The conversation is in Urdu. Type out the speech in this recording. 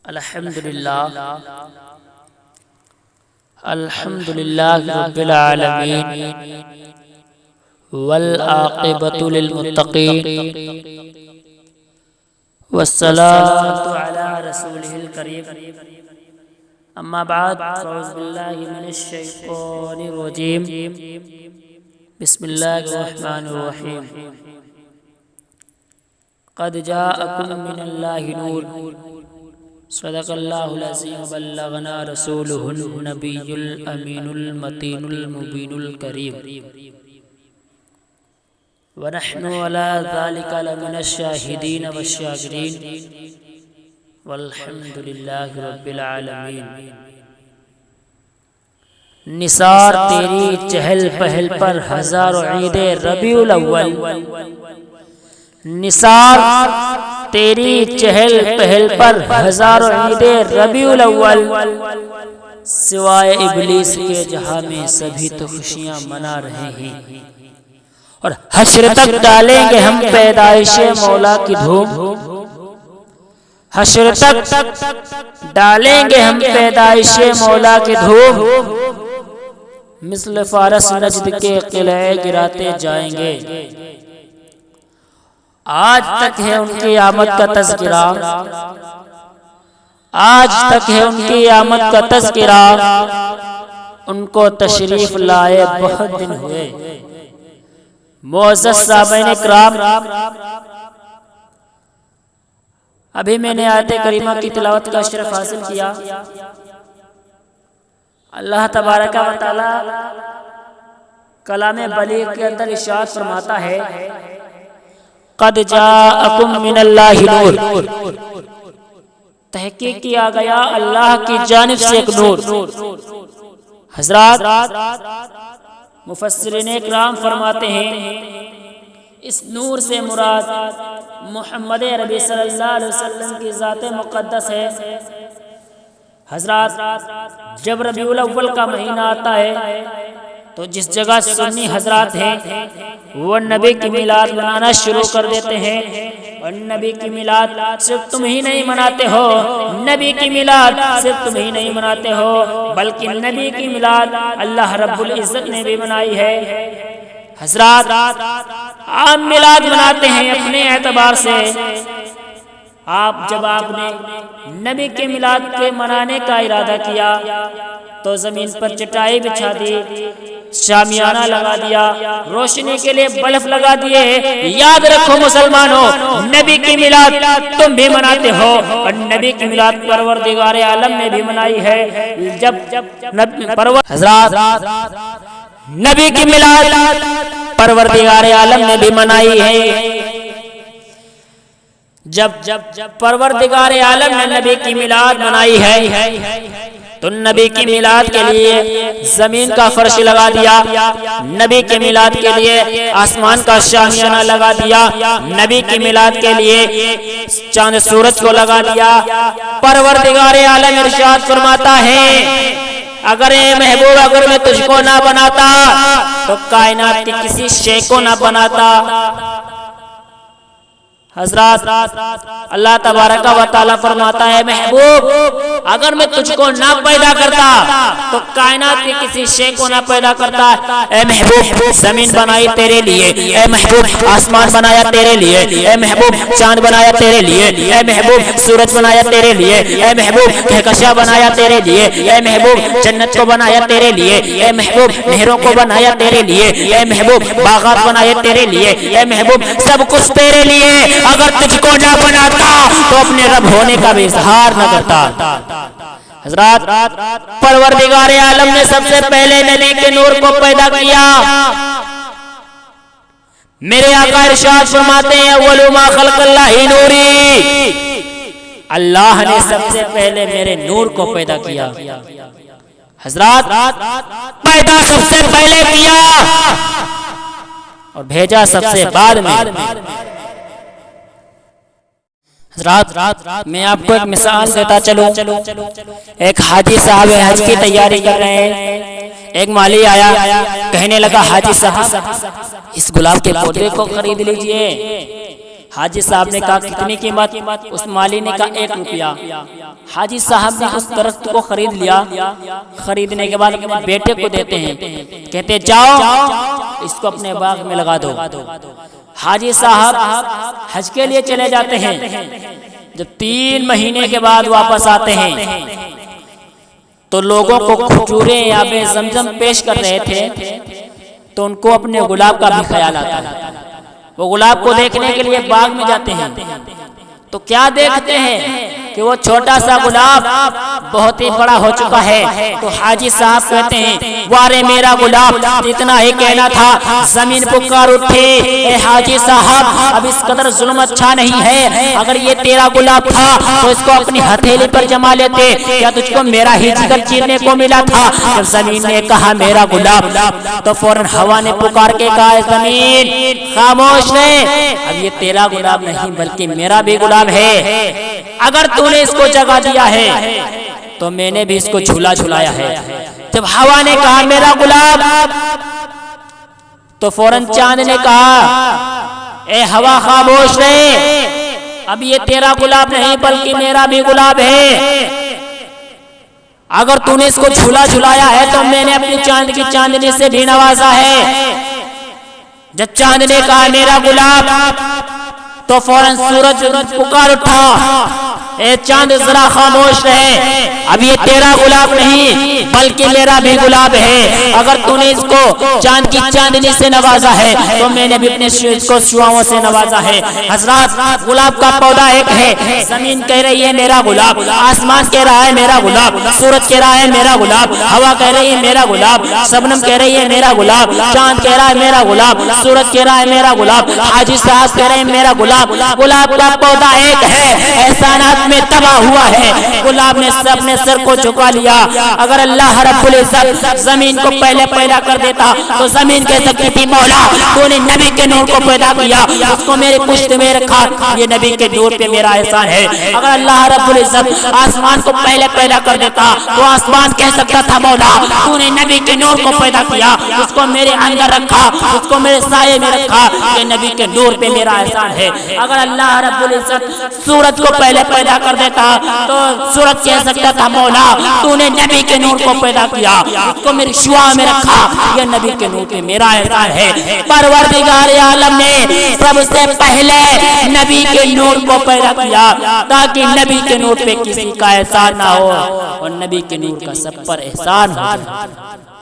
الحمدللہ رب العالمین والعاقبۃ للمتقین والصلاۃ علی رسولہ الکریم اما بعد فاعوذ باللہ من الشیطان الرجیم بسم اللہ الرحمن الرحیم قد جاءکم من اللہ نور صدق اللہ العظیم وبلغنا رسولہ النبی الامین المتین المبین الکریم ونحن علی ذلک لمن الشاہدین والشاکرین والحمد للہ رب العالمین۔ نثار تیری چہل پہل پر ہزاروں عید ربیع الاول، نثار تیری چہل پہل پر ہزاروں عید ربیع الاول، سوائے ابلیس کے جہاں میں سبھی تو خوشیاں منا رہے ہیں، اور حشر تک ڈالیں گے ہم پیدائش مولا کی دھوم، حشر تک ڈالیں گے ہم پیدائش مولا کی دھوم، مثل فارس نجد کے قلعے گراتے جائیں گے۔ آج تک ہے ان کی آمد کا تذکرہ، آج تک ہے ان کی آمد کا تذکرہ، ان کو تشریف لائے بہت دن ہوئے۔ معزز سامعین کرام، ابھی میں نے آیت کریمہ کی تلاوت کا شرف حاصل کیا۔ اللہ تبارک و تعالی کلام بلیغ کے اندر ارشاد فرماتا ہے قد جاءکم من اللہ نور، تحقیق کیا گیا اللہ کی جانب سے ایک نور۔ حضرات مفسرین اکرام فرماتے ہیں اس نور سے مراد محمد عربی صلی اللہ علیہ وسلم کی ذات مقدس ہے۔ حضرات جب ربیع الاول کا مہینہ آتا ہے تو جس جگہ سنی حضرات ہیں وہ نبی کی میلاد منانا شروع کر دیتے ہیں، اور نبی کی میلاد صرف تم ہی نہیں مناتے ہو، نبی کی میلاد صرف تم ہی نہیں مناتے ہو بلکہ نبی کی میلاد اللہ رب العزت نے بھی منائی ہے۔ حضرات عام میلاد مناتے ہیں اپنے اعتبار سے، جب آپ نے نبی کے میلاد کے منانے کا ارادہ کیا تو زمین پر چٹائی بچھا دی، شامیانہ لگا دیا، روشنی کے لیے بلب لگا دیے۔ یاد رکھو مسلمانوں، نبی کی میلاد تم بھی مناتے ہو اور نبی کی میلاد پروردگار عالم نے بھی منائی ہے۔ جب حضرات نبی کی میلاد پروردگار عالم نے بھی منائی ہے، جب پروردگار عالم نے نبی کی میلاد منائی ہے تو نبی کی میلاد کے لیے زمین کا فرش لگا دیا، نبی کی میلاد کے لیے آسمان کا شامیانہ لگا دیا، نبی کی میلاد کے لیے چاند سورج کو لگا دیا۔ پروردگار عالم ارشاد فرماتا ہے اگر اے محبوب اگر میں تجھ کو نہ بناتا تو کائنات کی کسی شے کو نہ بناتا۔ حضرات اللہ تبارک و تعالی فرماتا ہے محبوب اگر میں تجھ کو نہ پیدا کرتا تو کائنات کی کسی شے کو نہ پیدا کرتا۔ اے محبوب زمین بنائی تیرے لیے، اے محبوب آسمان بنایا تیرے لیے، اے محبوب چاند بنایا تیرے لیے، اے محبوب سورج بنایا تیرے لیے، اے محبوب کہکشاں بنایا تیرے لیے، اے محبوب جنت کو بنایا تیرے لیے، اے محبوب نہروں کو بنایا تیرے لیے، اے محبوب باغات بنائے تیرے لیے، اے محبوب سب کچھ تیرے لیے۔ اگر تجھ کو نہ بناتا تو اپنے رب ہونے کا بھی اظہار نہ کرتا۔ حضرات پروردگار عالم نے سب سے پہلے نبی کے نور کو پیدا کیا۔ میرے آقا ارشاد فرماتے ہیں اول ما خلق اللہ نوری، اللہ نے سب سے پہلے میرے نور کو پیدا کیا۔ حضرات پیدا سب سے پہلے کیا اور بھیجا سب سے بعد میں۔ حضرات میں آپ کو ایک مثال دیتا چلوں۔ ایک حاجی صاحب حج کی تیاری کر رہے ہیں، ایک مالی آیا کہنے لگا حاجی صاحب اس گلاب کے پودے کو خرید لیجئے۔ حاجی صاحب نے کہا کتنی قیمت؟ اس مالی نے کہا 1 روپیہ۔ حاجی صاحب نے اس درخت کو خرید لیا، خریدنے کے بعد اپنے بیٹے کو دیتے ہیں، کہتے جاؤ اس کو اپنے باغ میں لگا دو۔ حاجی صاحب حج کے لیے چلے جاتے ہیں، جب 3 مہینے کے بعد واپس آتے ہیں تو لوگوں کو کھجوریں آب زمزم پیش کر رہے تھے، تو ان کو اپنے گلاب کا بھی خیال آتا ہے۔ وہ گلاب کو دیکھنے کے لیے باغ میں جاتے ہیں تو کیا دیکھتے ہیں کہ وہ چھوٹا سا گلاب بہت ہی بڑا ہو چکا ہے۔ تو حاجی صاحب کہتے ہیں وارے میرا گلاب، اتنا ہی کہنا تھا زمین پکار اٹھے، اے حاجی صاحب اب اس قدر ظلم اچھا نہیں ہے، اگر یہ تیرا گلاب تھا تو اس کو اپنی ہتھیلی پر جما لیتے، کیا تجھ کو میرا ہی جگر چیرنے کو ملا تھا؟ جب زمین نے کہا میرا گلاب تو فوراً ہوا نے پکار کے کہا زمین خاموش رہے، اب یہ تیرا گلاب نہیں بلکہ میرا بھی گلاب ہے، اگر تو نے اس کو جگہ دیا ہے تو میں نے بھی اس کو جھولا جھلایا ہے۔ جب ہوا نے کہا میرا گلاب تو فوراً چاند نے کہا اے ہوا خاموش رہے، اب یہ تیرا گلاب نہیں بلکہ میرا بھی گلاب ہے، اگر تو نے اس کو جھولا جھلایا ہے تو میں نے اپنی چاند کی چاندنی سے بھی نوازا ہے۔ جب چاند نے کہا میرا گلاب تو فوراً سورج پکار اٹھا اے چاند ذرا خاموش رہے، اب یہ تیرا گلاب نہیں بلکہ میرا بھی گلاب ہے، اگر تو نے اس کو چاند کی چاندنی سے نوازا ہے تو میں نے بھی اپنے کو شعاعوں سے نوازا ہے۔ حضرات گلاب کا پودا ایک ہے، زمین کہہ رہی ہے میرا گلاب، آسمان کہہ رہا ہے میرا گلاب، سورج کہہ رہا ہے میرا گلاب، ہوا کہہ رہی ہے میرا گلاب، شبنم کہہ رہی ہے میرا گلاب، چاند کہہ رہا ہے میرا گلاب، سورج کہہ رہا ہے میرا گلاب، حاجی صاحب کہہ رہے ہیں میرا گلاب۔ گلاب کا پودا ایک ہے، احسانات میں تباہ ہوا ہے، گلاب نے اپنے سر کو جھکا لیا۔ اگر اللہ رب العزت زمین کو پہلے پیدا کر دیتا تو زمین کہہ سکتی تھی مولا تو نے نبی کے نور کو پیدا کیا، اس کو میرے پشت میں رکھا، یہ نبی کے نور پہ میرا احسان ہے۔ اگر اللہ رب العزت آسمان کو پہلے پیدا کر دیتا تو آسمان کہہ سکتا تھا مولا تو نے نبی کے نور کو پیدا کیا، اس کو میرے اندر رکھا، اس کو میرے سائے میں رکھا، یہ نبی کے نور پہ میرا احسان ہے۔ اگر اللہ رب العزت سورج کو پہلے پیدا کر دیتا تو سورج کہہ سکتا تھا مولا تو نے نبی کے نور کو پیدا کیا، اس کو میری شعاع میں رکھا، یہ نبی کے نور پہ میرا احسان ہے۔ پروردگار عالم نے سب سے پہلے نبی کے نور کو پیدا کیا تاکہ نبی کے نور پہ کسی کا احسان نہ ہو اور نبی کے نور کا سب پر احسان ہو۔